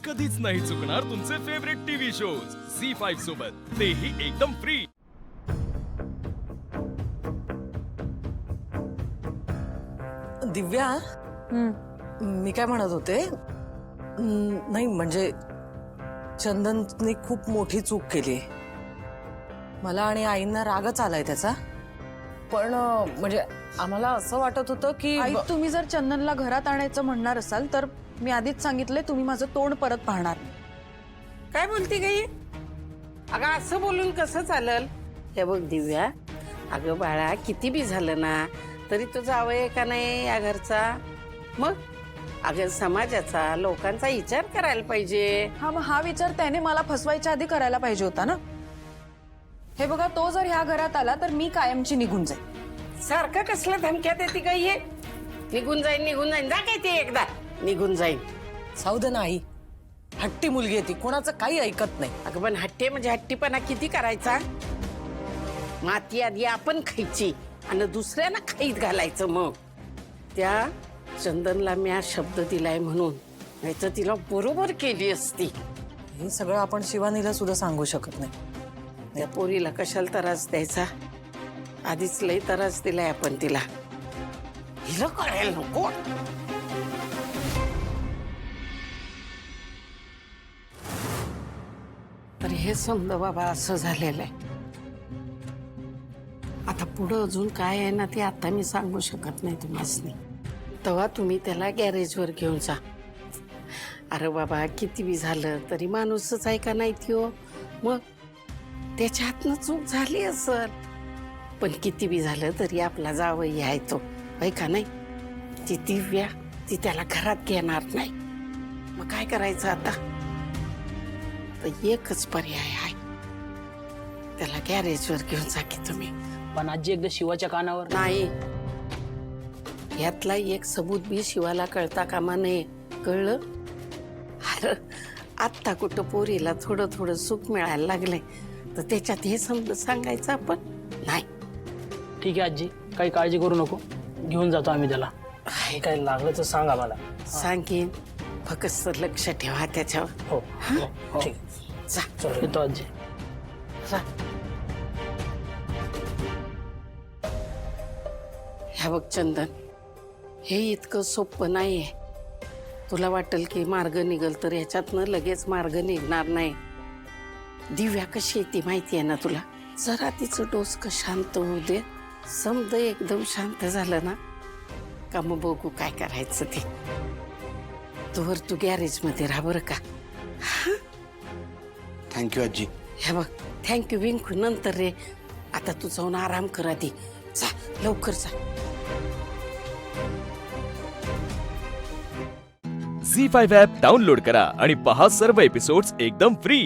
कधीच नाही चुकणार तुमचे फेवरेट टीव्ही शोज झी5 सोबत, तेही एकदम फ्री। दिव्या, मी काय म्हणत होते, नाही म्हणजे चंदनने खूप मोठी चूक केली। मला आणि आईंना रागच आलाय त्याचा, पण म्हणजे आम्हाला असं वाटत होतं की आई, तुम्ही जर चंदनला घरात आणायचं म्हणणार असाल तर मी आधीच सांगितलंय, तुम्ही माझं तोंड परत पाहणार नाही। काय बोलती गई? अगं असं बोलून कसं चालल? हे बघ दिव्या, अगं बाळा, किती बी झालं ना तरी तो जावई का नाही या घरचा? मग अगं समाजाचा, लोकांचा विचार करायला पाहिजे। हा, मग हा विचार त्याने मला फसवायच्या आधी करायला पाहिजे होता ना। हे बघा, तो जर ह्या घरात आला तर मी कायमची निघून जाईल। सारखं कसलं धमक्या देते गई? हे निघून जाईन निघून जाईन, जा काय ते एकदा निघून जाईन। सावधान आई, हट्टी मुलगी आहे ती, कोणाचं काही ऐकत नाही। अगं पण हट्टे म्हणजे हट्टीपणा किती करायचा? माती आधी आपण खायची आणि दुसऱ्यांना खाईत घालायचं। मग त्या चंदनला मी आज शब्द दिलाय म्हणून, नाही तर तिला बरोबर केली असती। हे सगळं आपण शिवानीला सुद्धा सांगू शकत नाही। त्या पोरीला कशाला त्रास द्यायचा? आधीच लई त्रास दिलाय आपण तिला, हिला कळायला नको। तर हे समजा बाबा असं झालेलं आहे। आता पुढं अजून काय आहे ना ते आता मी सांगू शकत नाही तुम्हाला। तेव्हा तुम्ही त्याला गॅरेजवर घेऊन जा। अरे बाबा, किती बी झालं तरी माणूसच आहे का नाही त्यो? मग त्याच्या हातनं चूक झाली असर, पण किती बी झालं तरी आपला जावई आहे तो, आहे का नाही? ती दिव्या, ती त्याला घरात घेणार नाही। मग काय करायचं आता? तर एकच पर्याय आहे, त्याला गॅरेजवर घेऊन जा की तुम्ही। पण आजी एकदा शिवाच्या कानावर नाही, यातला एक सबूत बी शिवाला कळता कामा नये, कळलं? अरे आत्ता कुठं पोरीला थोडं थोडं सुख मिळायला लागलंय, तर त्याच्यात हे समज सांगायचं आपण नाही। ठीक आहे आजी, काही काळजी करू नको, घेऊन जातो आम्ही त्याला। हे काय लागलं तर सांगा मला। सांगेन, फक्त लक्ष ठेवा त्याच्यावर। हो हो, ठीक आहे, जा चल येतो आजी। जा। ह्या बघ चंदन, हे इतकं सोपं नाहीये। तुला वाटेल की मार्ग निघल, तर ह्याच्यातनं लगेच मार्ग निघणार नाही। दिव्या कशी येते माहिती आहे ना तुला? जरा तिचं डोसकं शांत होऊ दे, समज एकदम शांत झालं ना का मग बघू काय करायचं ते। तोवर तू गॅरेजमध्ये राहा बरं का? थँक्यू आजी। हे बघ, थँक्यू विंकू नंतर रे, आता तू जाऊन आराम कर आधी, जा लवकर जा। झी5 ॲप डाउनलोड करा आणि पहा सर्व एपिसोड्स एकदम फ्री।